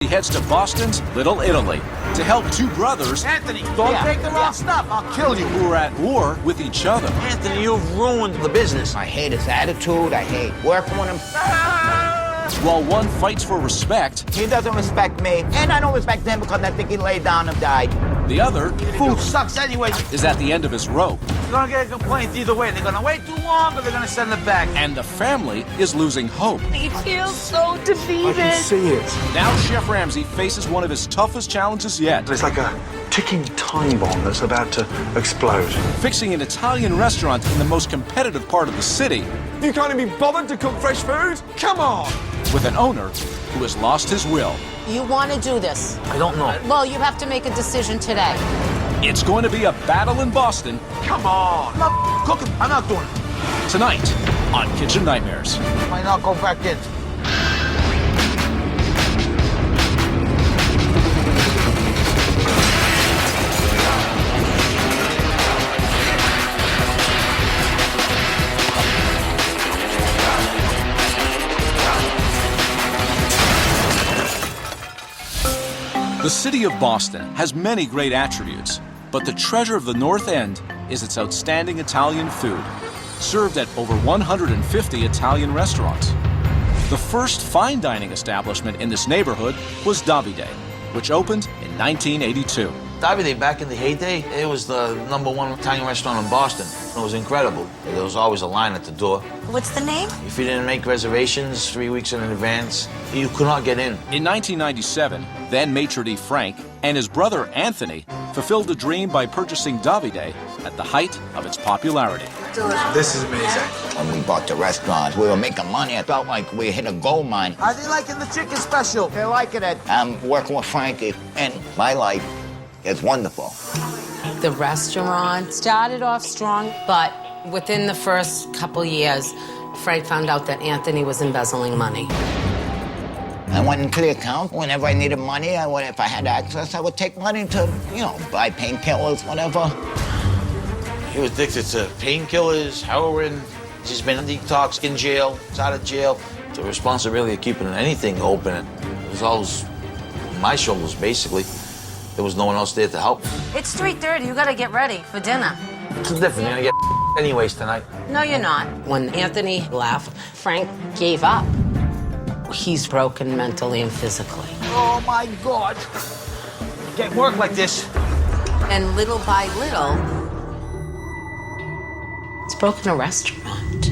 He heads to Boston's Little Italy to help two brothers, Anthony, don't take the wrong stuff. I'll kill you. who are at war with each other. Anthony, you've ruined the business. I hate his attitude. I hate working with him. While one fights for respect, He doesn't respect me, and I don't respect him because I think he laid down and died. the other Food sucks anyway. is at the end of his rope, You're gonna get a complaint either way. They're gonna wait too long or they're gonna send it back. and the family is losing hope. He feels so defeated. See it. Now Chef Ramsay faces one of his toughest challenges yet, It's like a ticking time bomb that's about to explode. fixing an Italian restaurant in the most competitive part of the city You can't even be bothered to cook fresh food? Come on! with an owner who has lost his will. You want to do this? I don't know. Well, you have to make a decision today. It's going to be a battle in Boston Come on! I'm not cooking. I'm not doing it. tonight on Kitchen Nightmares. Might not go back in. The city of Boston has many great attributes, but the treasure of the North End is its outstanding Italian food, served at over 150 Italian restaurants. The first fine dining establishment in this neighborhood was Davide, which opened in 1982. Davide, back in the heyday, it was the #1 Italian restaurant in Boston. It was incredible. There was always a line at the door. What's the name? If you didn't make reservations 3 weeks in advance, you could not get in. In 1997, then maitre d' Frank and his brother Anthony fulfilled a dream by purchasing Davide at the height of its popularity. This is amazing. When we bought the restaurant, we were making money. I felt like we hit a gold mine. Are they liking the chicken special? They're liking it. I'm working with Frankie, and my life is wonderful. The restaurant started off strong, but within the first couple years, Frank found out that Anthony was embezzling money. I went into the account. Whenever I needed money, if I had access, I would take money to, buy painkillers, whatever. He was addicted to painkillers, heroin. He's been in detox, in jail, he's out of jail. The responsibility of keeping anything open, it was always my shoulders, basically. There was no one else there to help. It's 3:30. You gotta get ready for dinner. It's different. You're gonna get anyways tonight. No, you're not. When Anthony left, Frank gave up. He's broken mentally and physically. Oh my God. Can't work like this. And little by little, it's broken a restaurant.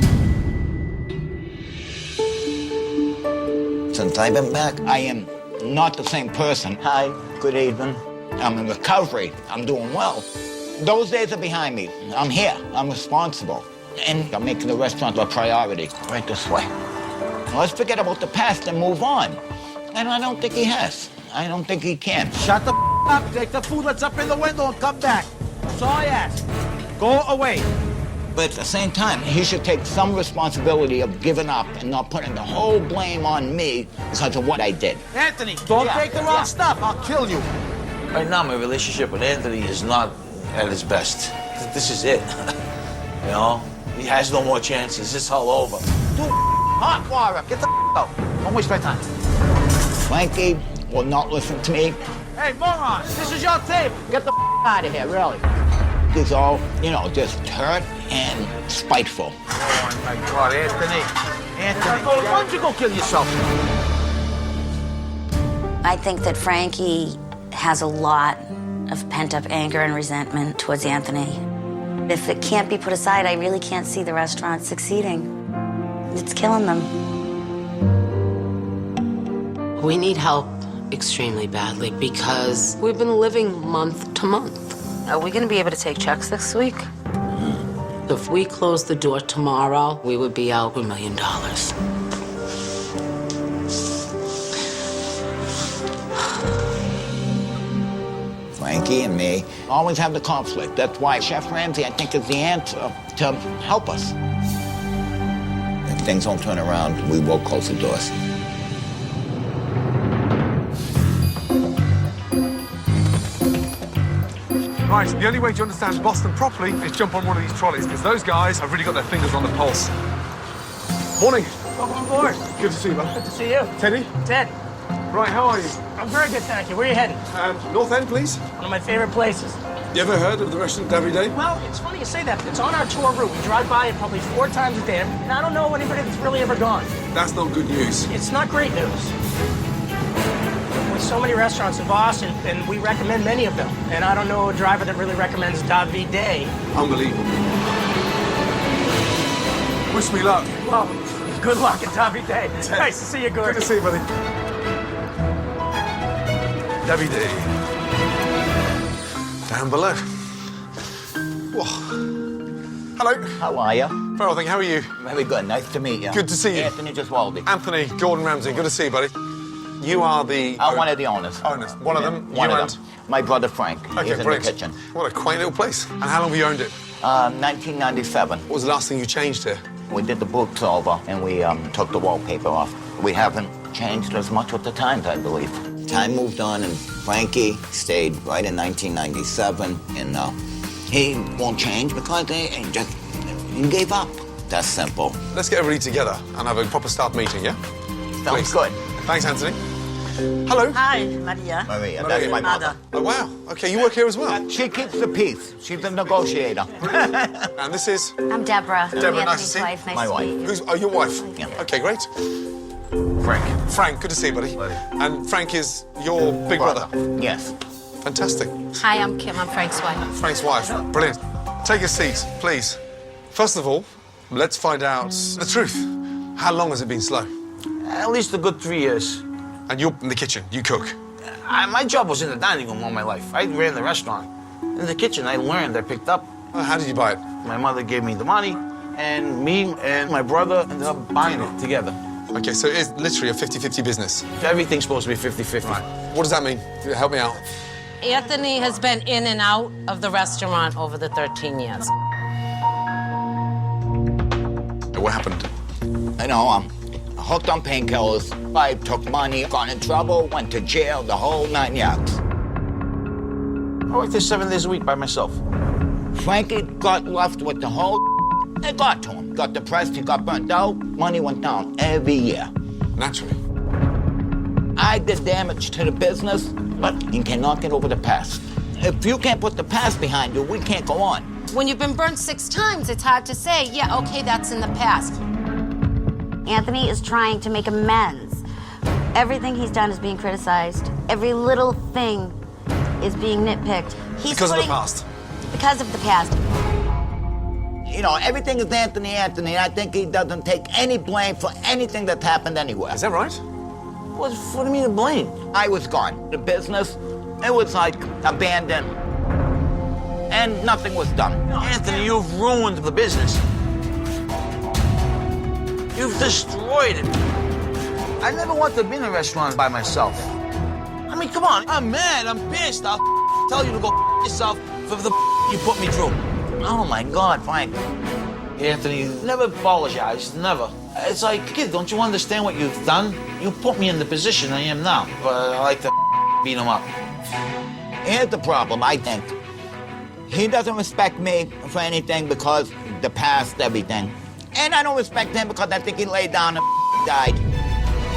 Since I've been back, I am not the same person. Hi, good evening. I'm in recovery. I'm doing well. Those days are behind me. I'm here. I'm responsible. And I'm making the restaurant a priority. Right this way. Now, let's forget about the past and move on. And I don't think he has. I don't think he can. Shut the up, take the food that's up in the window and come back. That's all I ask. Go away. But at the same time, he should take some responsibility of giving up and not putting the whole blame on me because of what I did. Anthony, don't Yeah, take the wrong yeah. stuff. I'll kill you. Right now, my relationship with Anthony is not at its best. This is it. He has no more chances. It's all over. Dude, hot water. Get the out. Don't waste my time. Frankie will not listen to me. Hey, moron, this is your tape. Get the out of here, really. He's all, just hurt and spiteful. Oh, my God, Anthony. Anthony, why don't you go kill yourself? I think that Frankie has a lot of pent-up anger and resentment towards Anthony. If it can't be put aside, I really can't see the restaurant succeeding. It's killing them. We need help extremely badly because we've been living month to month. Are we gonna be able to take checks this week? If we closed the door tomorrow, we would be out $1 million. Frankie and me always have the conflict. That's why Chef Ramsay, I think, is the answer to help us. If things don't turn around, we will close the doors. Right, the only way to understand Boston properly is jump on one of these trolleys, because those guys have really got their fingers on the pulse. Morning. Welcome aboard. Good to see you, man. Good to see you. Teddy? Ted. Right, how are you? I'm very good, thank you. Where are you heading? North End, please. One of my favorite places. You ever heard of the restaurant Davide? Well, it's funny you say that. It's on our tour route. We drive by it probably 4 times a day, and I don't know anybody that's really ever gone. That's not good news. It's not great news. With so many restaurants in Boston, and we recommend many of them, and I don't know a driver that really recommends Davide. Unbelievable. Wish me luck. Well, good luck at Davide. Nice to see you, Gordon. Good to see you, buddy. Davide. Down below. Whoa. Hello. How are you? Very well, thank you. How are you? Very good. Nice to meet you. Good to see you. Anthony Giswaldi. Anthony, Gordon Ramsay. Good to see you, buddy. You are the... One of the owners. Owners. One of them. One you of and... them. My brother Frank. Okay, He's in the brilliant. kitchen. What a quaint little place. And how long have you owned it? 1997. What was the last thing you changed here? We did the books over and we took the wallpaper off. We haven't changed as much with the times, I believe. Time moved on and Frankie stayed right in 1997 and he won't change because he gave up. That's simple. Let's get everybody together and have a proper staff meeting, yeah? Sounds Please. good. Thanks, Anthony. Hello. Hi, Maria. Maria, that's my mother. Oh, wow. Okay, you work here as well. She keeps the peace. She's a negotiator. And this is... I'm Deborah. Deborah, I'm nice to see you. Anthony's wife. Nice My to wife. meet you. Who's... Oh, your wife? Yeah. Okay, great. Frank. Frank, good to see you, buddy. And Frank is your big brother. Yes. Fantastic. Hi, I'm Kim. I'm Frank's wife. Frank's wife. Brilliant. Take a seat, please. First of all, let's find out the truth. How long has it been slow? At least a good 3 years. And you're in the kitchen, you cook. My job was in the dining room all my life. I ran the restaurant. In the kitchen, I learned, I picked up. How did you buy it? My mother gave me the money, and me and my brother ended up buying it together. Okay, so it's literally a 50-50 business. Everything's supposed to be 50-50. What does that mean? Help me out. Anthony has been in and out of the restaurant over the 13 years. What happened? I know, I'm hooked on painkillers. I took money, got in trouble, went to jail, the whole 9 yards. I worked there 7 days a week by myself. Frankie got left with the whole. It got to him. Got depressed, he got burnt out. Money went down every year. Naturally. I did damage to the business, but you cannot get over the past. If you can't put the past behind you, we can't go on. When you've been burnt 6 times, it's hard to say, yeah, okay, that's in the past. Anthony is trying to make amends. Everything he's done is being criticized. Every little thing is being nitpicked. Because of the past. Because of the past. You know, everything is Anthony. I think he doesn't take any blame for anything that's happened anywhere. Is that right? What do you mean to blame? I was gone. The business, it was like abandoned. And nothing was done. Anthony, you've ruined the business. You've destroyed it. I never wanted to be in a restaurant by myself. I mean, come on. I'm mad. I'm pissed. I'll tell you to go yourself for the you put me through. Oh my God, Frank. Anthony, never apologize. Never. It's like, kid, don't you understand what you've done? You put me in the position I am now, but I like to beat him up. Here's the problem, I think. He doesn't respect me for anything because the past, everything. And I don't respect him because I think he laid down and died.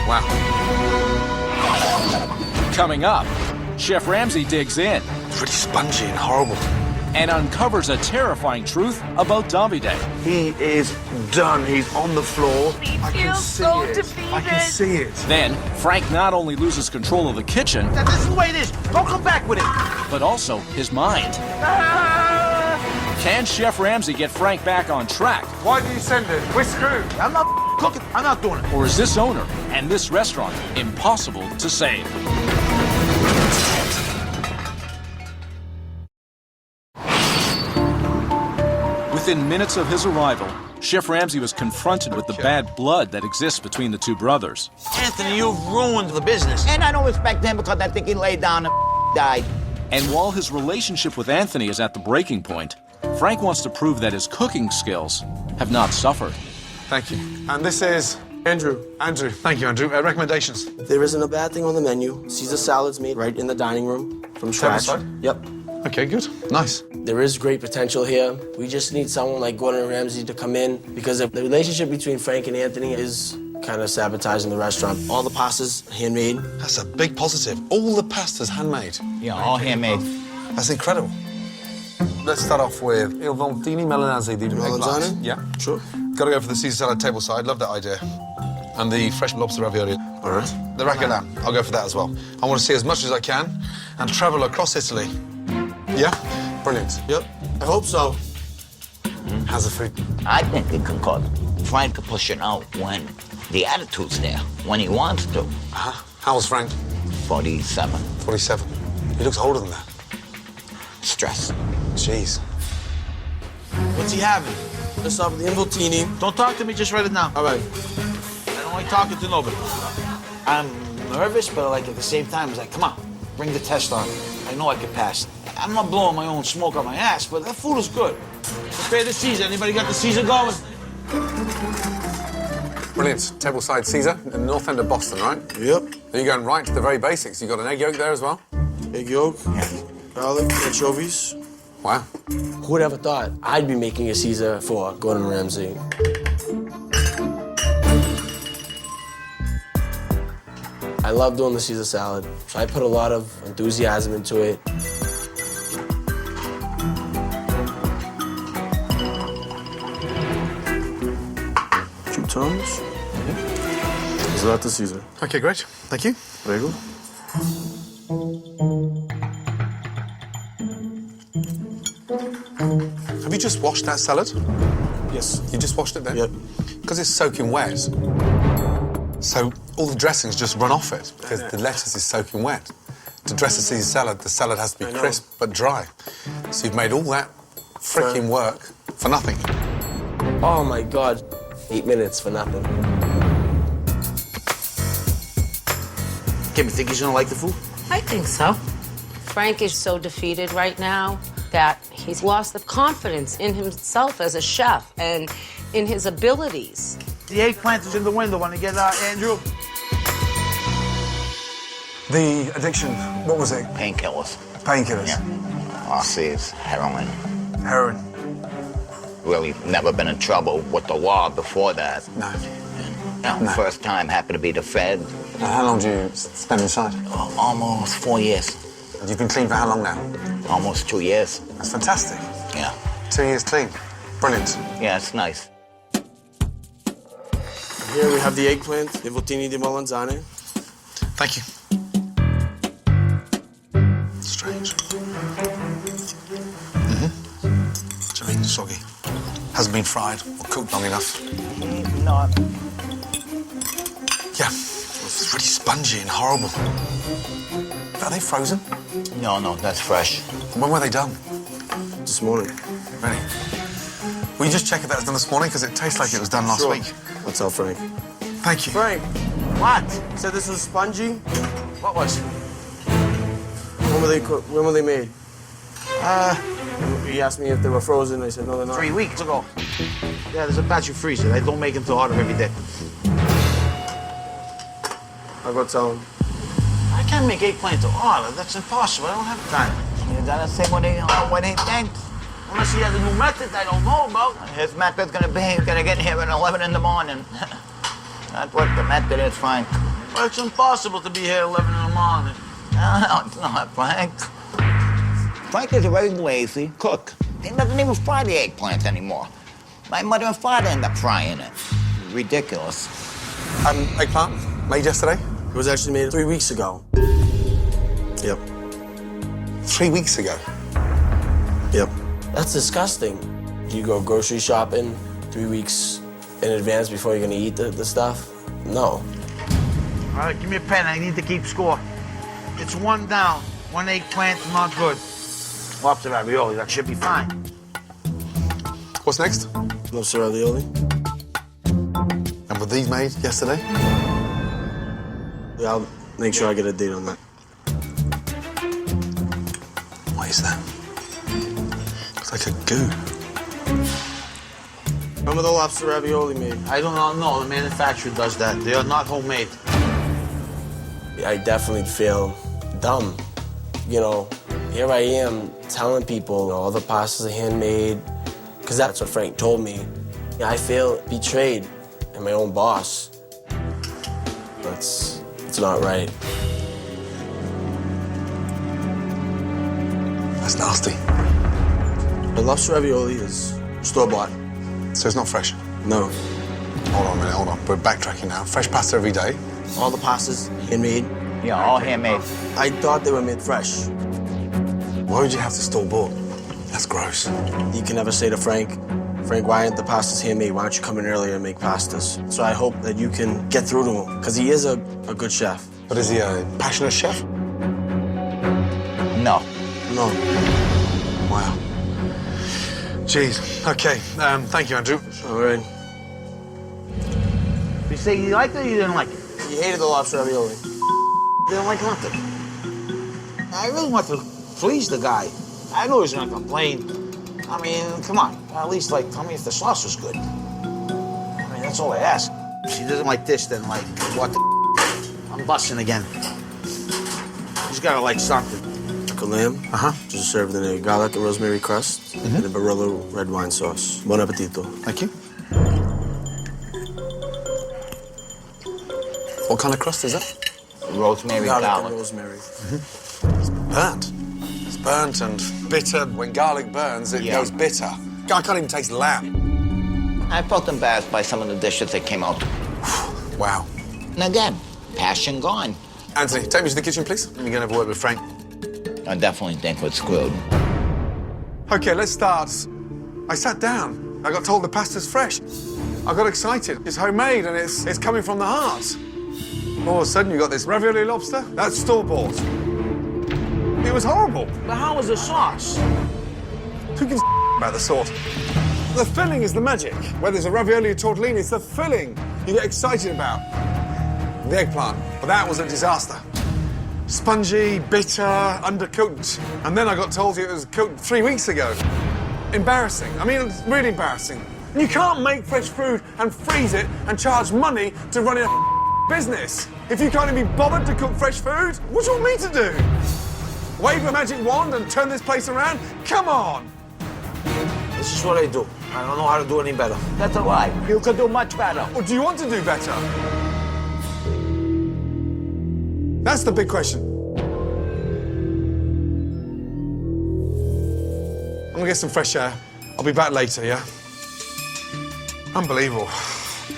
Wow. Coming up, Chef Ramsay digs in Pretty spongy and horrible. and uncovers a terrifying truth about Davide. He is done. He's on the floor. I can see it. I can see it. Then, Frank not only loses control of the kitchen, This is the way it is. Don't come back with it. but also his mind. Can Chef Ramsay get Frank back on track? Why did you send him? We're screwed. I'm not cooking. I'm not doing it. Or is this owner and this restaurant impossible to save? Within minutes of his arrival, Chef Ramsay was confronted with the bad blood that exists between the two brothers. Anthony, you've ruined the business. And I don't respect him because I think he laid down and died. And while his relationship with Anthony is at the breaking point, Frank wants to prove that his cooking skills have not suffered. Thank you. And this is... Andrew, Andrew. Thank you, Andrew. Recommendations? there isn't a bad thing on the menu. Caesar salad's made right in the dining room from scratch. Satisfied? Yep. Okay, good. Nice. There is great potential here. We just need someone like Gordon Ramsay to come in because the relationship between Frank and Anthony is kind of sabotaging the restaurant. All the pasta's handmade. That's a big positive. All the pasta's handmade. Yeah, all handmade. That's incredible. Let's start off with il volantini melanese di Melanzane? Yeah. Sure. Got to go for the Caesar salad table side. Love that idea. And the fresh lobster ravioli. All right. The rack of lamb. I'll go for that as well. I want to see as much as I can and travel across Italy. Yeah? Brilliant. Yep. I hope so. How's the food? I think it can cook. Frank can push it out when the attitude's there, when he wants to. How old's Frank? 47. 47. He looks older than that. Stress. Jeez. What's he having? Let's start with the involtini. Don't talk to me, just write it down. All right. I don't like talking to nobody. I'm nervous, but like at the same time, it's like, come on, bring the test on. I know I can pass. I'm not blowing my own smoke on my ass, but that food is good. Prepare the Caesar. Anybody got the Caesar going? Brilliant. Table side Caesar in the north end of Boston, right? Yep. Then you're going right to the very basics. You got an egg yolk there as well? Egg yolk, garlic, anchovies. Wow. Who would ever thought I'd be making a Caesar for Gordon Ramsay? I love doing the Caesar salad, so I put a lot of enthusiasm into it. 2 tons. Is that the Caesar? Okay, great. Thank you. Prego. Have you just washed that salad? Yes. You just washed it then? Yep. Because it's soaking wet. So all the dressings just run off it because the lettuce is soaking wet. To dress a Caesar salad, the salad has to be crisp but dry. So you've made all that freaking work for nothing. Oh my God. 8 minutes for nothing. Kim, you think he's gonna like the food? I think so. Frank is so defeated right now that he's lost the confidence in himself as a chef and in his abilities. The eggplant is in the window. Want to get Andrew? The addiction, what was it? Painkillers. Painkillers. Yeah. RCs, heroin. Heroin. Really never been in trouble with the law before that. No. No. First time happened to be the Fed. How long do you spend inside? Almost 4 years. You've been clean for how long now? Almost 2 years. That's fantastic. Yeah. 2 years clean. Brilliant. Yeah, it's nice. Here we have the eggplant, the involtini di melanzane. Thank you. Strange. What do you mean, soggy? Hasn't been fried or cooked long enough. Not. Yeah, it's really spongy and horrible. Are they frozen? No, that's fresh. When were they done? This morning. Really? Will you just check if that was done this morning? Because it tastes like it was done last Sure. week. I'll tell Frank. Thank you. Frank, What? you said this was spongy? What was? When were they made? He asked me if they were frozen. I said, no, they're not. 3 weeks ago. Yeah, there's a batch you freeze it. I don't make them to order every day. I'll go tell him. I can't make eggplant to order. That's impossible. I don't have time. You gotta say what he thinks. Unless he has a new method I don't know about. His method's gonna get here at 11 in the morning. That's what the method is, Frank. Well, it's impossible to be here 11 in the morning. No, it's not, Frank. Frank is a very lazy cook. He doesn't even fry the eggplant anymore. My mother and father end up frying it. Ridiculous. Eggplant, made yesterday? It was actually made 3 weeks ago. Yep. 3 weeks ago? Yep. That's disgusting. You go grocery shopping 3 weeks in advance before you're gonna eat the stuff? No. All right, give me a pen. I need to keep score. It's 1 down. 1 eggplant, not good. Lobster ravioli, that should be fine. What's next? Lobster ravioli. And were these made yesterday? Yeah, I'll make sure I get a date on that. What is that? It's like a goo. When were the lobster ravioli made? I don't know. The manufacturer does that. They are not homemade. I definitely feel dumb. You know, here I am telling people all the pastas are handmade, because that's what Frank told me. I feel betrayed and my own boss. It's not right. That's nasty. The lobster ravioli is store-bought. So it's not fresh? No. Hold on a minute, hold on. We're backtracking now. Fresh pasta every day. All the pastas handmade. Yeah, all handmade. I thought they were made fresh. Why would you have to store-bought? That's gross. You can never say to Frank, why aren't the pastas handmade? Why don't you come in earlier and make pastas? So I hope that you can get through to him, because he is a good chef. But is he a passionate chef? No. No. Wow. Jeez. Okay. Thank you, Andrew. All right. You say you liked it or you didn't like it? He hated the lobster ravioli. Didn't like nothing. I really want to please the guy. I know he's gonna complain. I mean, come on. At least, like, tell me if the sauce was good. I mean, that's all I ask. If she doesn't like this, then, like, what the I'm busting again. She's gotta like something. Like a lamb. Just served in a garlic and rosemary crust and a Barolo red wine sauce. Buon appetito. Thank you. What kind of crust is that? Rosemary Garlic and garlic. rosemary. It's burnt. It's burnt and bitter. When garlic burns, it goes bitter. I can't even taste lamb. I felt embarrassed by some of the dishes that came out. Wow. And again, passion gone. Anthony, take me to the kitchen, please. Let me go and have a word with Frank. I definitely think we're screwed. Okay, let's start. I sat down. I got told the pasta's fresh. I got excited. It's homemade and it's coming from the heart. All of a sudden, you got this ravioli lobster. That's store-bought. It was horrible. But how was the sauce? Who gives about the sort? The filling is the magic. Whether it's a ravioli or tortellini, it's the filling you get excited about. The eggplant, but that was a disaster. Spongy, bitter, undercooked. And then I got told it was cooked 3 weeks ago. Embarrassing. I mean, it's really embarrassing. You can't make fresh food and freeze it and charge money to run a business. If you can't even be bothered to cook fresh food, what do you want me to do? Wave a magic wand and turn this place around? Come on! This is what I do. I don't know how to do any better. That's a lie. You could do much better. Or do you want to do better? That's the big question. I'm gonna get some fresh air. I'll be back later, yeah? Unbelievable.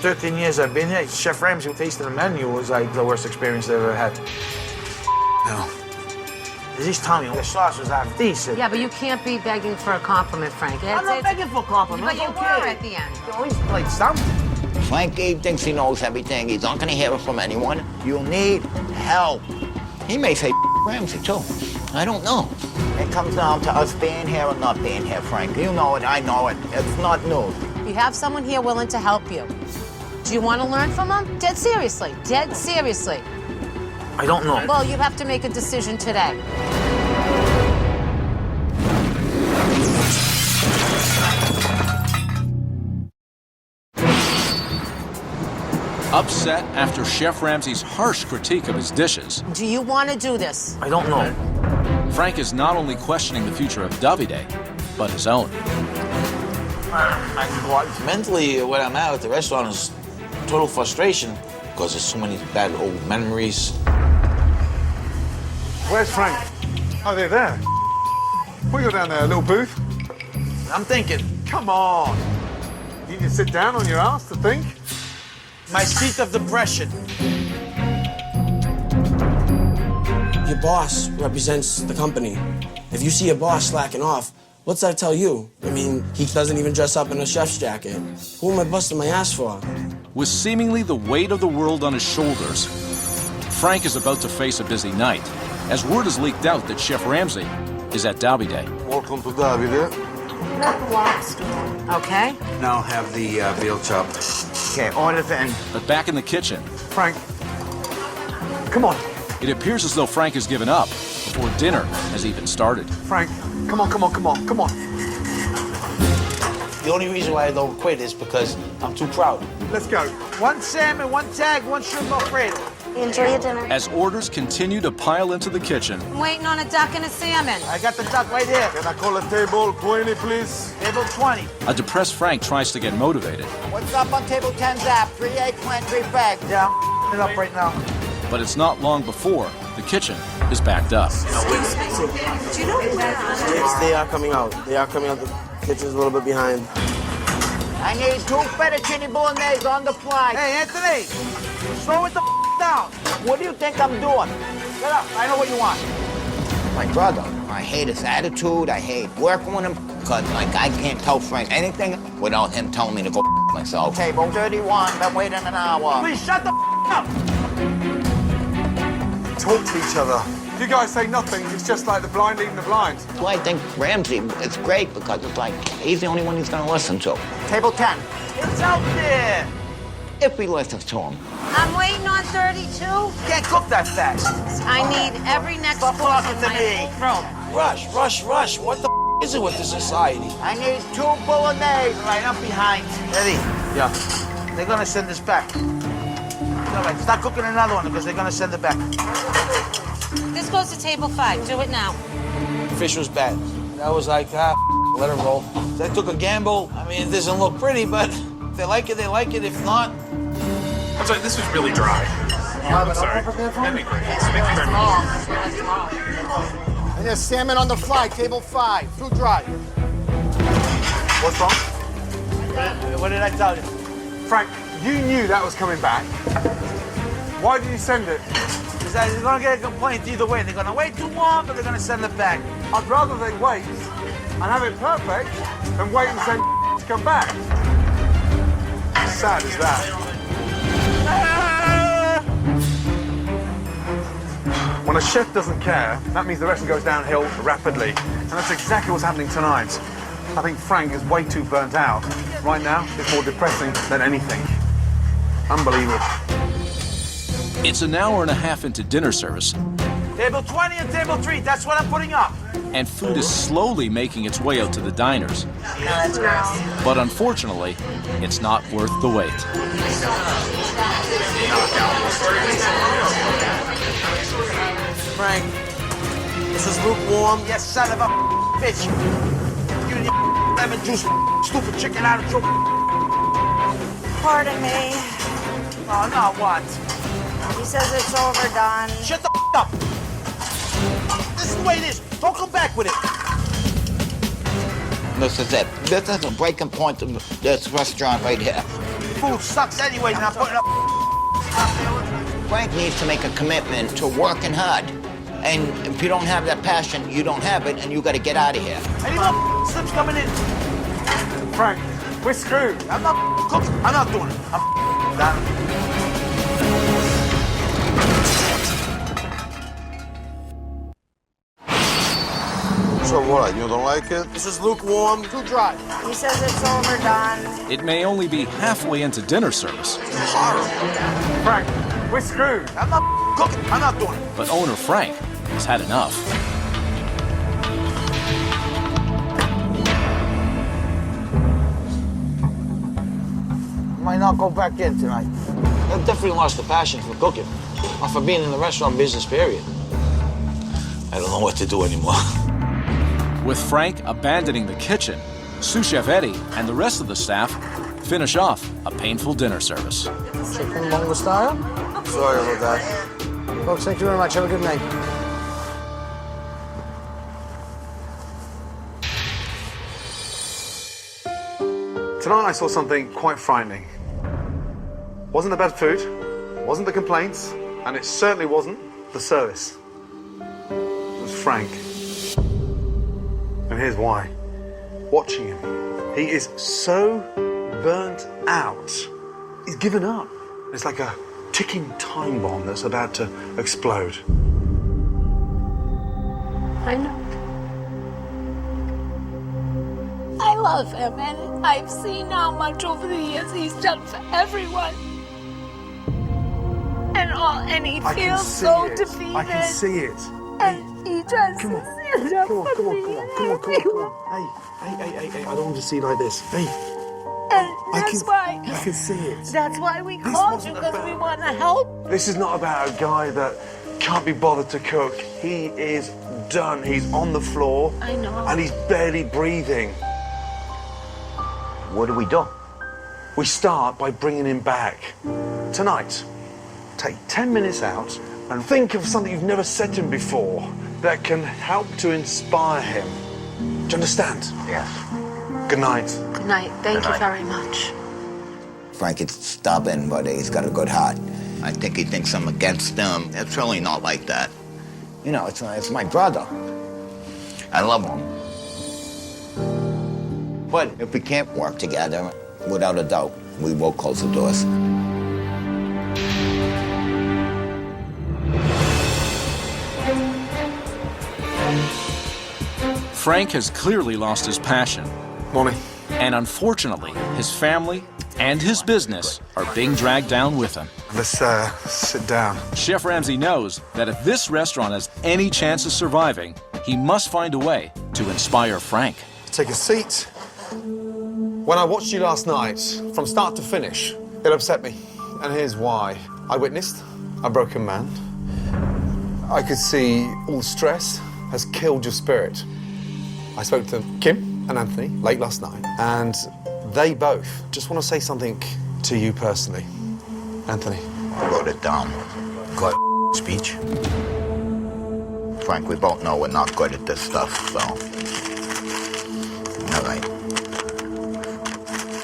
13 years I've been here. Chef Ramsay tasting the menu was like the worst experience I've ever had. No. He's telling me the sauce was half decent. Yeah, but you can't be begging for a compliment, Frank. I'm not begging for compliments. But you were at the end. Always like something. Frank Gabe thinks he knows everything. He's not gonna hear it from anyone. You need help. He may say Ramsay too. I don't know. It comes down to us being here or not being here, Frank. You know it, I know it. It's not news. You have someone here willing to help you. Do you want to learn from them? Dead seriously. Dead seriously. I don't know. Well, you have to make a decision today. Upset after Chef Ramsay's harsh critique of his dishes, Do you want to do this? I don't know. Frank is not only questioning the future of Davide, but his own. Mentally, when I'm out at the restaurant is total frustration because there's so many bad old memories. Where's Frank? Oh, they're there. We go down there, a little booth. I'm thinking, Come on. You can sit down on your ass to think. my seat of depression. Your boss represents the company. If you see your boss slacking off, what's that tell you? I mean, he doesn't even dress up in a chef's jacket. Who am I busting my ass for? With seemingly the weight of the world on his shoulders, Frank is about to face a busy night, as word is leaked out that Chef Ramsay is at Davide. Welcome to Davide. Okay? Now I'll have the veal chop. Okay, orders in. But back in the kitchen, Frank, come on. it appears as though Frank has given up before dinner has even started. Frank, come on, come on, come on, come on. The only reason why I don't quit is because I'm too proud. Let's go. 1 salmon, 1 tag, 1 shrimp Alfredo. Enjoy your dinner. As orders continue to pile into the kitchen, I'm waiting on a duck and a salmon. I got the duck right here. Can I call a table 20, please? Table 20. a depressed Frank tries to get motivated. What's up on table 10 zap? 3 eggplant, 3 bags. Yeah, it up right now. But it's not long before the kitchen is backed up. They are coming out. They are coming out. The kitchen's a little bit behind. I need 2 fettuccine bolognese on the fly. Hey, Anthony, slow it the down. What do you think I'm doing? Get up. I know what you want. My brother, I hate his attitude. I hate working with him because, like, I can't tell Frank anything without him telling me to go myself. Table 31, been waiting an hour. Please shut the up. Talk to each other. If you guys say nothing, it's just like the blind leading the blind. That's why I think Ramsey is great because it's like he's the only one he's going to listen to. Table 10. It's out there. If he listens to him. I'm waiting on 32. Can't cook that fast. I need every next Stop course talking in to my me. room. Rush. What the is it with the society? I need 2 bolognese. All right, I'm behind. Eddie. Yeah. They're gonna send this back. All right, start cooking another one because they're gonna send it back. This goes to table 5. Do it now. Fish was bad. That was like, let it roll. They took a gamble. I mean, it doesn't look pretty, but if they like it, they like it. If not... I'm sorry, this was really dry. I'm sorry. That'd be great. Thank you very much. And there's salmon on the fly, table 5, too dry. What's wrong? What did I tell you? Frank, you knew that was coming back. Why did you send it? Because they're gonna get a complaint either way. They're gonna wait too long, but they're gonna send it back. I'd rather they wait and have it perfect than wait and send to come back. How sad is that? When a chef doesn't care, that means the restaurant goes downhill rapidly. And that's exactly what's happening tonight. I think Frank is way too burnt out. Right now, it's more depressing than anything. Unbelievable. It's an hour and a half into dinner service, Table 20 and table 3, that's what I'm putting up. and food is slowly making its way out to the diners. But unfortunately, it's not worth the wait. Frank, this is lukewarm. Yes, son of a bitch. You and your lemon juice, stupid chicken attitude. Pardon me. Oh, no, what? He says it's overdone. Shut the up. This is the way it is. Don't come back with it. This is it. This is the breaking point of this restaurant right here. Food sucks anyway, not putting up. Frank needs to make a commitment to working hard. And if you don't have that passion, you don't have it, and you got to get out of here. Any more slips coming in? Frank, we're screwed. I'm not cooking. I'm not doing it. I'm done. So what, you don't like it? This is lukewarm. Too dry. He says it's overdone. It may only be halfway into dinner service, Frank, we're screwed. I'm not cooking. I'm not doing it. but owner Frank has had enough. Might not go back in tonight. I've definitely lost the passion for cooking, or for being in the restaurant business, period. I don't know what to do anymore. With Frank abandoning the kitchen, sous chef Eddie and the rest of the staff finish off a painful dinner service. Chicken bongo style. Sorry about that. Folks, thank you very much. Have a good night. Tonight I saw something quite frightening. Wasn't the bad food, wasn't the complaints, and it certainly wasn't the service. It was Frank. And here's why. Watching him, he is so burnt out. He's given up. It's like a ticking time bomb that's about to explode. I know. I love him, and I've seen how much over the years he's done for everyone. And he feels so defeated. I can see it. And he tries to stand up for me. Come on. Hey, I don't want to see like this. Hey. And that's why. I can see it. That's why we called you, because we want to help. This is not about a guy that can't be bothered to cook. He is done. He's on the floor. I know. And he's barely breathing. What do we do? We start by bringing him back. Tonight. take 10 minutes out and think of something you've never said to him before that can help to inspire him. Do you understand? Yes. Good night. Good night. Thank you very much. Frank is stubborn, but he's got a good heart. I think he thinks I'm against him. It's really not like that. You know, it's my brother. I love him. But if we can't work together, without a doubt, we will close the doors. Frank has clearly lost his passion. Morning. And unfortunately, his family and his business are being dragged down with him. Let's sit down. Chef Ramsay knows that if this restaurant has any chance of surviving, he must find a way to inspire Frank. Take a seat. When I watched you last night, from start to finish, it upset me. And here's why. I witnessed a broken man. I could see all the stress has killed your spirit. I spoke to Kim and Anthony late last night, and they both just want to say something to you personally. Anthony. I wrote it down. Good speech. Frank, we both know we're not good at this stuff, so... All right.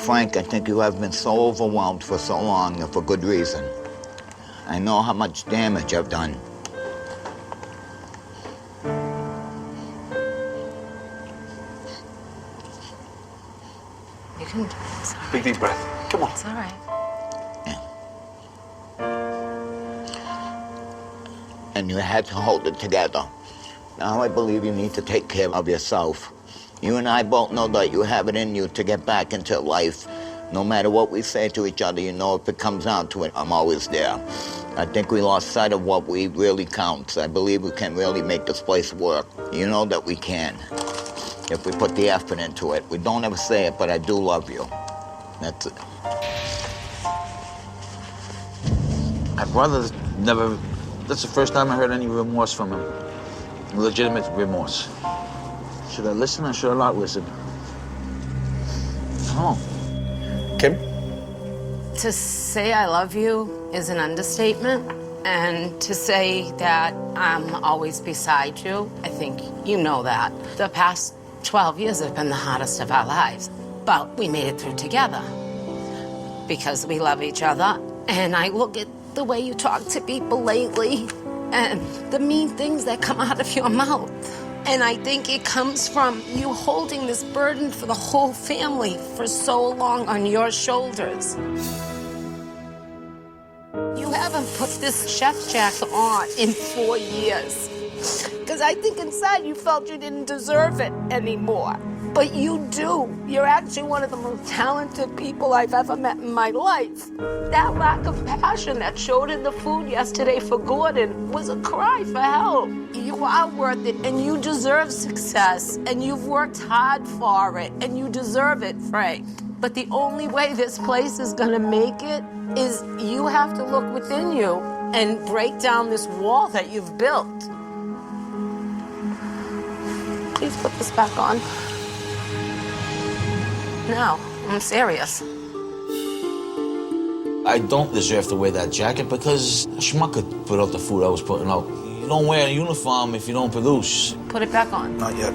Frank, I think you have been so overwhelmed for so long and for good reason. I know how much damage I've done. You can do it. Big deep breath. Come on. It's all right. And you had to hold it together. Now I believe you need to take care of yourself. You and I both know that you have it in you to get back into life. No matter what we say to each other, you know if it comes down to it, I'm always there. I think we lost sight of what really counts. I believe we can really make this place work. You know that we can, if we put the effort into it. We don't ever say it, but I do love you. That's it. My brother never... That's the first time I heard any remorse from him. Legitimate remorse. Should I listen or should I not listen? Oh. Kim? To say I love you is an understatement. And to say that I'm always beside you, I think you know that. The past 12 years have been the hardest of our lives. But we made it through together because we love each other. And I look at the way you talk to people lately and the mean things that come out of your mouth. And I think it comes from you holding this burden for the whole family for so long on your shoulders. You haven't put this chef's jacket on in 4 years. Because I think inside you felt you didn't deserve it anymore. But you do. You're actually one of the most talented people I've ever met in my life. That lack of passion that showed in the food yesterday for Gordon was a cry for help. You are worth it, and you deserve success, and you've worked hard for it, and you deserve it, Frank. But the only way this place is gonna make it is you have to look within you and break down this wall that you've built. Please put this back on. No, I'm serious. I don't deserve to wear that jacket because a schmuck could put out the food I was putting out. You don't wear a uniform if you don't produce. Put it back on. Not yet.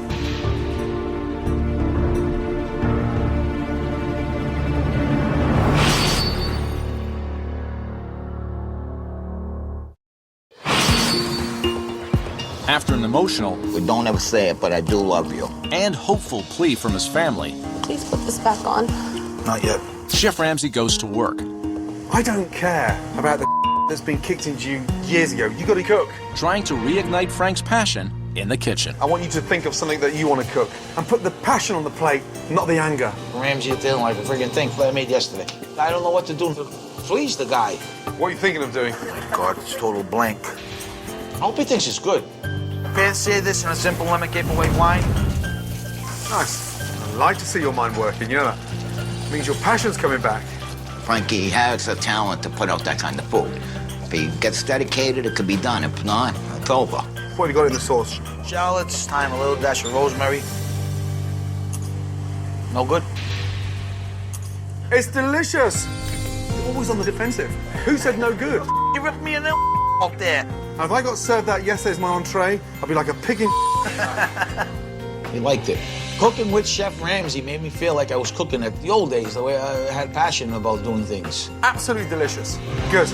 After an emotional... We don't ever say it, but I do love you. ...and hopeful plea from his family... Please put this back on. Not yet. Chef Ramsay goes to work. I don't care about the that's been kicked into you years ago. You got to cook. Trying to reignite Frank's passion in the kitchen. I want you to think of something that you want to cook and put the passion on the plate, not the anger. Ramsay didn't like a friggin' thing that I made yesterday. I don't know what to do to please the guy. What are you thinking of doing? Oh my God, it's total blank. I hope he thinks it's good. Fancy this in a simple lemon cape away wine. Nice. I like to see your mind working, you know that? It means your passion's coming back. Frankie has a talent to put out that kind of food. If he gets dedicated, it could be done. If not, it's over. What have you got in the sauce? Shallots, thyme, a little dash of rosemary. No good? It's delicious. You're always on the defensive. Who said no good? You ripped me a little out there. And if I got served that yesterday as my entree, I'd be like a pig in. He liked it. Cooking with Chef Ramsay made me feel like I was cooking at the old days, the way I had passion about doing things. Absolutely delicious. Good.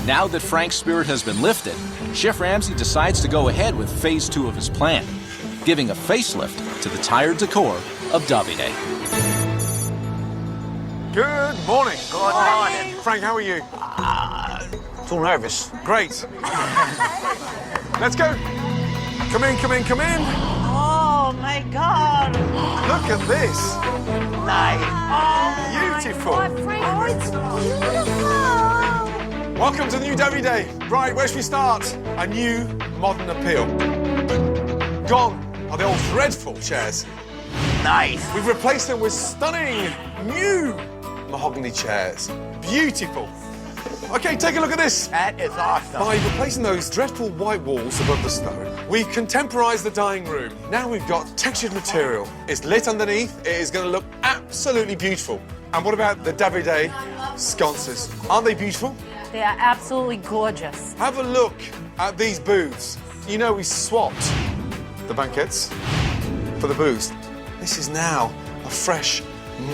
Now that Frank's spirit has been lifted, Chef Ramsay decides to go ahead with phase 2 of his plan, giving a facelift to the tired decor of Davide. Good morning. Good morning. Frank, how are you? Too nervous. Great. Let's go. Come in, come in, come in. Oh my God! Look at this. Nice. Beautiful. Oh, it's beautiful. Welcome to the new Davide. Right, where should we start? A new modern appeal. Gone are the old dreadful chairs. Nice. We've replaced them with stunning new mahogany chairs. Beautiful. Okay, take a look at this. That is awesome. By replacing those dreadful white walls above the stone, we've contemporized the dining room. Now we've got textured material. It's lit underneath. It is going to look absolutely beautiful. And what about the Davide sconces? Aren't they beautiful? They are absolutely gorgeous. Have a look at these booths. You know, we swapped the banquettes for the booths. This is now a fresh,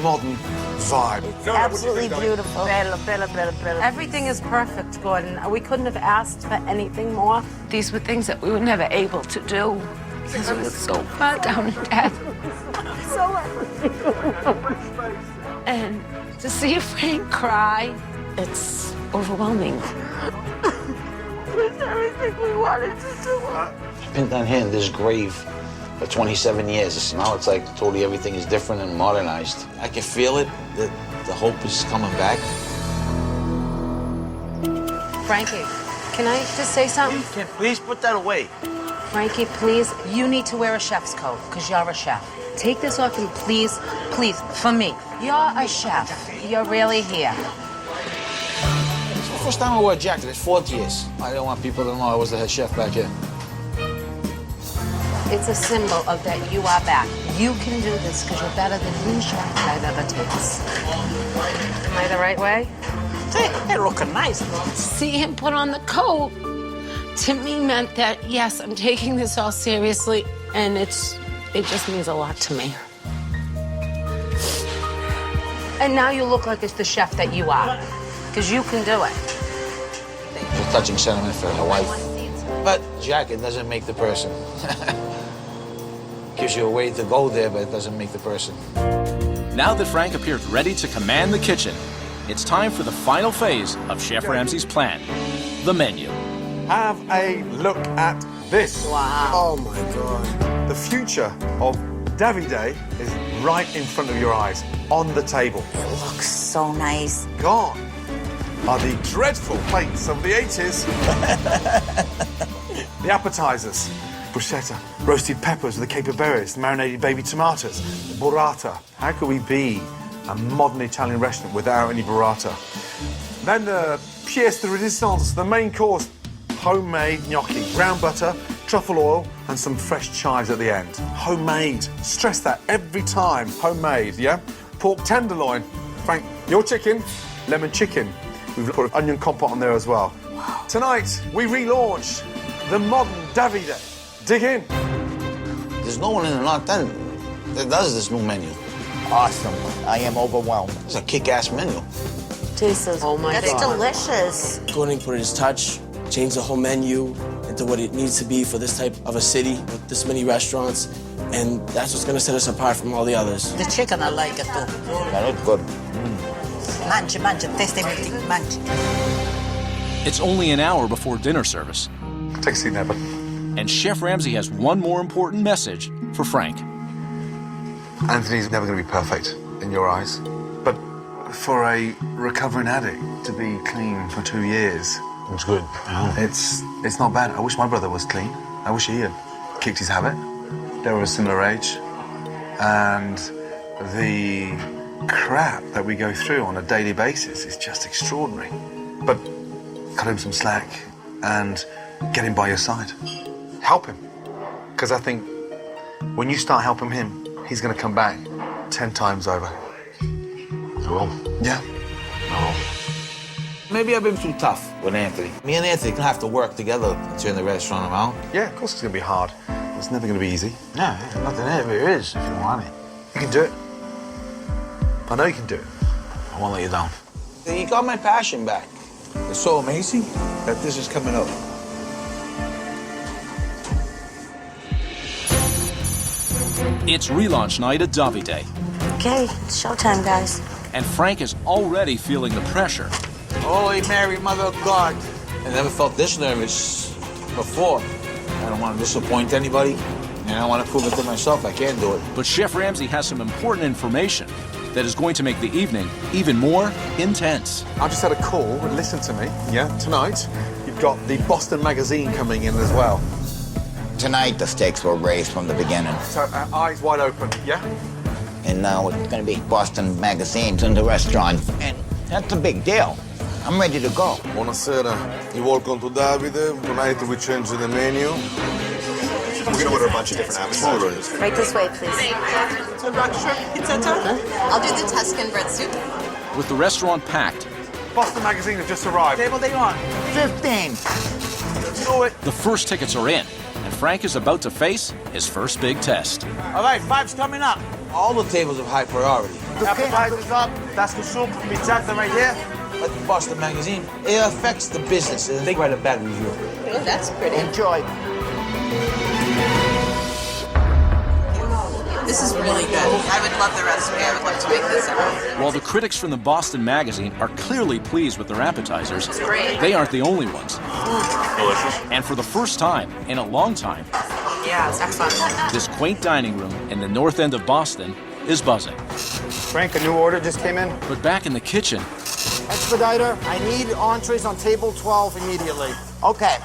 modern vibe. Absolutely beautiful. Everything is perfect, Gordon. We couldn't have asked for anything more. These were things that we were never able to do because we were so far down in debt. And to see a Frank cry, it's overwhelming. It's everything we wanted to do. I've been down here in this grave for 27 years. Now it's like totally everything is different and modernized. I can feel it, that the hope is coming back. Frankie, can I just say something? Please put that away. Frankie, please, you need to wear a chef's coat because you're a chef. Take this off and please, for me. You're a chef. You're really here. It's the first time I wore a jacket. It's 40 years. I don't want people to know I was the head chef back here. It's a symbol of that you are back. You can do this because you're better than any chef I've ever tasted. Am I the right way? They're looking nice. See him put on the coat, to me meant that, yes, I'm taking this all seriously, and it just means a lot to me. And now you look like it's the chef that you are, because you can do it. It's a touching sentiment for my wife. But jacket doesn't make the person. Gives you a way to go there, but it doesn't make the person. Now that Frank appears ready to command the kitchen, it's time for the final phase of Chef Ramsay's plan, the menu. Have a look at this. Wow. Oh my God. The future of Davide is right in front of your eyes, on the table. It looks so nice. Gone are the dreadful plates of the 80s. The appetizers. Bruschetta, roasted peppers with the caper berries, marinated baby tomatoes, burrata. How could we be a modern Italian restaurant without any burrata? Then the pièce de résistance, the main course, homemade gnocchi, brown butter, truffle oil, and some fresh chives at the end. Homemade. Stress that every time. Homemade, yeah? Pork tenderloin. Frank, your chicken, lemon chicken. We've put onion compote on there as well. Wow. Tonight, we relaunch the modern Davide. Dig in. There's no one in the North End that does this new menu. Awesome. I am overwhelmed. It's a kick-ass menu. Jesus, Oh my that's God. delicious. Gordon put his touch, changed the whole menu into what it needs to be for this type of a city with this many restaurants, and that's what's gonna set us apart from all the others. The chicken, I like it too. That looks good. Manche, taste everything, manche. It's only an hour before dinner service, Take a seat there, bud. and Chef Ramsay has one more important message for Frank. Anthony's never going to be perfect in your eyes, but for a recovering addict to be clean for 2 years, It's good. it's not bad. I wish my brother was clean. I wish he had kicked his habit. They were a similar age, and the crap that we go through on a daily basis is just extraordinary. But cut him some slack and get him by your side. Help him, because I think when you start helping him, he's going to come back 10 times over. Well, Yeah. no. Maybe I've been too tough with Anthony. Me and Anthony can have to work together to turn the restaurant around. Yeah, of course it's going to be hard. It's never going to be easy. No, nothing ever is if you want it. You can do it. I know you can do it. I won't let you down. You got my passion back. It's so amazing that this is coming up. It's relaunch night at Davide, Okay, it's showtime, guys. and Frank is already feeling the pressure. Holy Mary, Mother of God. I never felt this nervous before. I don't want to disappoint anybody, and I want to prove it to myself I can do it. But Chef Ramsay has some important information that is going to make the evening even more intense. I just had a call, and listen to me, yeah? Tonight, you've got the Boston magazine coming in as well. Tonight, the stakes were raised from the beginning. So, eyes wide open, yeah? And now it's going to be Boston magazines in the restaurant. And that's a big deal. I'm ready to go. Buonasera. You welcome to Davide. Tonight we change the menu. We're going to order a bunch of different appetizers. Right this way, please. I'll do the Tuscan bread soup. With the restaurant packed, Boston magazine have just arrived. Table they want. 15. Do it. the first tickets are in, and Frank is about to face his first big test. All right, 5's coming up. All the tables have high priority. Appetizers up. That's the soup. Pizzata right here. Like the Boston magazine, it affects the business. And they write a bad review. Oh, that's pretty. Enjoy. This is really good. I would love the recipe. I would love to make this at home. While the critics from the Boston magazine are clearly pleased with their appetizers, It's great. they aren't the only ones. Delicious. And for the first time in a long time, Yeah, it's excellent. this quaint dining room in the north end of Boston is buzzing. Frank, a new order just came in. But back in the kitchen, Expediter, I need entrees on table 12 immediately. Okay.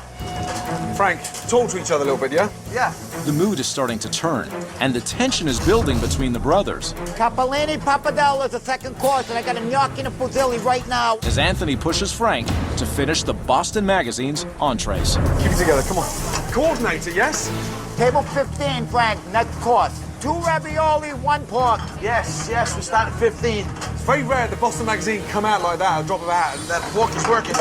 Frank, talk to each other a little bit, yeah? Yeah. the mood is starting to turn, and the tension is building between the brothers Capellini pappardelle is the second course, and I got a gnocchi and a fusilli right now. as Anthony pushes Frank to finish the Boston magazine's entrees. Keep it together, come on. Coordinator, yes? Table 15, Frank, next course. 2 ravioli, 1 pork. Yes, we start at 15. It's very rare the Boston magazine come out like that, a drop of a hat. That pork is working.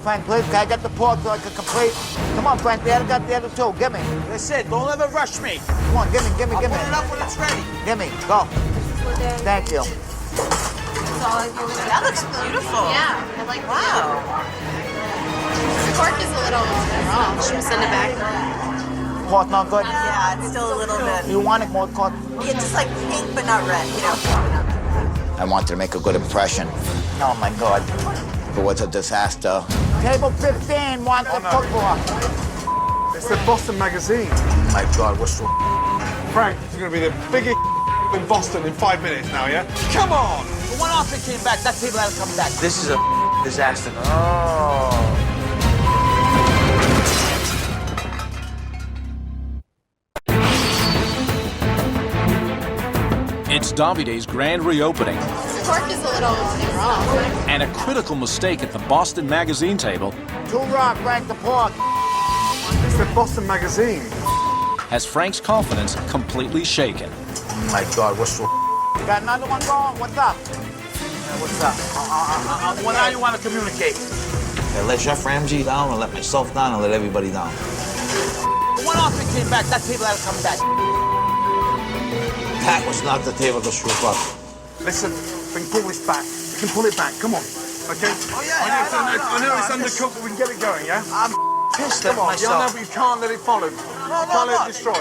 Frank, please, can I get the pork so I can complete? Come on, Frank, we haven't got the other 2. Give me. That's it. Don't ever rush me. Come on, give me. I'll put it up when it's ready. Give me, go. Thank you. That looks beautiful. Yeah, I like wow. The pork is a little raw. Should we send it back? Pork not good? Yeah, it's still a little bit. You want it more pork? Yeah, just like pink but not red, you know. I wanted to make a good impression. Oh, my God. It was a disaster. Table 15 wants the cookbook. It's the Boston magazine. Oh my God, what's wrong? Frank, it's going to be the biggest in Boston in 5 minutes now, yeah? Come on! The one outfit came back. That table had to come back. This is a disaster. Oh. It's Davide's grand reopening, The pork is a little raw. and a critical mistake at the Boston magazine table 2 raw, Frank, the pork. It's the Boston magazine. has Frank's confidence completely shaken. Oh my God, what's wrong? You got another one going? What's up? What's up? What do you want to communicate? I let Chef Ramsay down, I let myself down, I let everybody down. The one outfit came back. That table had to come back. That was not the table to screw up. Listen, we can pull this back. We can pull it back. Come on. Okay? Oh, yeah, I know it's undercooked, but we can get it going, yeah? I'm pissed at Come on, myself. you know, but you can't let it follow. You can't let it destroy.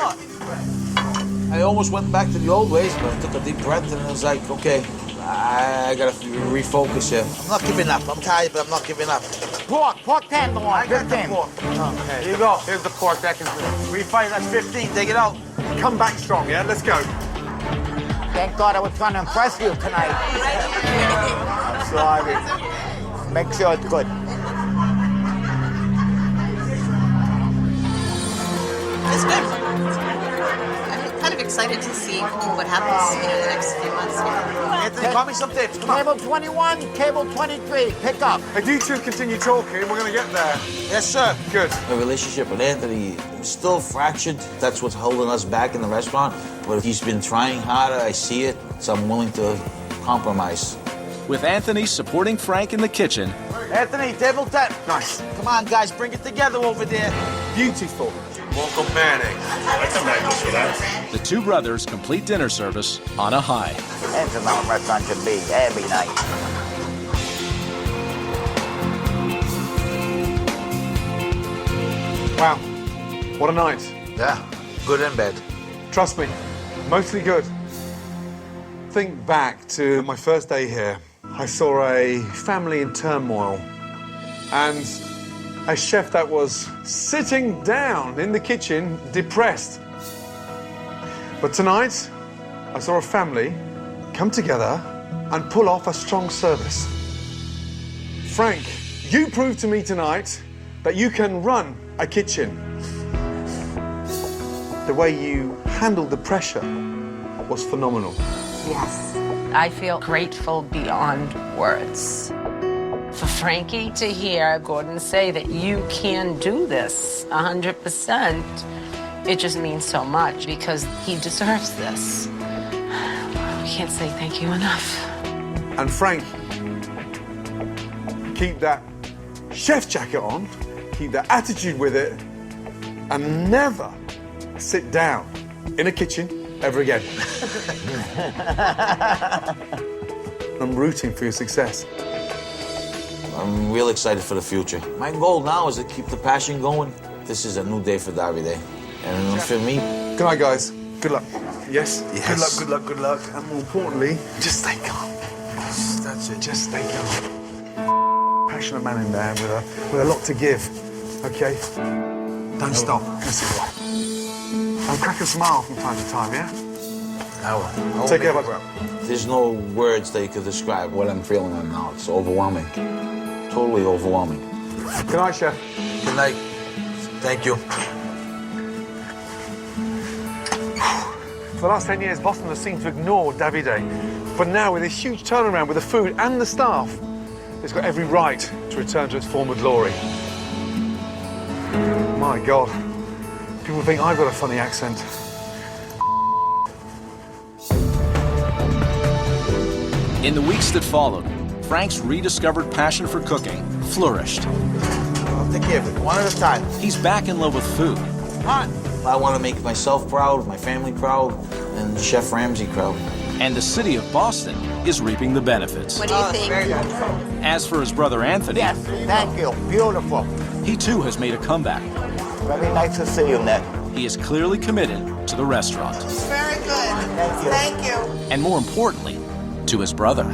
I almost went back to the old ways, but I took a deep breath and I was like, okay, I gotta refocus here. I'm not giving up. I'm tired, but I'm not giving up. Pork tenderloin, 15. Here you go. Here's the pork. That can refight. That's 15. Take it out. Come back strong, yeah? Let's go. Thank God I was trying to impress you tonight. I'm sorry. Make sure it's good. It's good. I'm kind of excited to see what happens, in the next few months. Anthony, call me some tips. Come on. Table 21, table 23, pick up. If you two continue talking, we're going to get there. Yes, sir. Good. The relationship with Anthony is still fractured. That's what's holding us back in the restaurant. But he's been trying harder. I see it. So I'm willing to compromise. With Anthony supporting Frank in the kitchen, Anthony, table 10. Nice. Come on, guys, bring it together over there. Beautiful. Welcome, Manning. the two brothers complete dinner service on a high. That's how a restaurant should be every night. Wow, what a night. Yeah, good and bad. Trust me, mostly good. Think back to my first day here. I saw a family in turmoil and a chef that was sitting down in the kitchen, depressed. But tonight, I saw a family come together and pull off a strong service. Frank, you proved to me tonight that you can run a kitchen. The way you handled the pressure was phenomenal. Yes. I feel grateful beyond words. For Frankie to hear Gordon say that you can do this 100%, it just means so much because he deserves this. I can't say thank you enough. And Frank, keep that chef jacket on, keep that attitude with it, and never sit down in a kitchen ever again. I'm rooting for your success. I'm real excited for the future. My goal now is to keep the passion going. This is a new day for Davide. And for me... Good night, guys. Good luck. Yes? Yes. Good luck, good luck, good luck. And more importantly, just stay calm. That's it, just stay calm. Passionate man in there with a lot to give, okay? Don't stop. That's it. And crack a smile from time to time, yeah? I will. Take care, bud. There's no words that you could describe what I'm feeling right now. It's overwhelming. Totally overwhelming. Good night, chef. Good night. Thank you. For the last 10 years, Boston has seemed to ignore Davide. But now, with this huge turnaround with the food and the staff, it's got every right to return to its former glory. My God. People think I've got a funny accent. In the weeks that followed, Frank's rediscovered passion for cooking flourished. I'll take care of it, one at a time. He's back in love with food. Come on. I want to make myself proud, my family proud, and Chef Ramsay proud. And the city of Boston is reaping the benefits. What do you think? As for his brother Anthony, Yes, thank you. Beautiful. he too has made a comeback. Very nice to see you, Nick. He is clearly committed to the restaurant. Very good. Thank you. And more importantly, to his brother.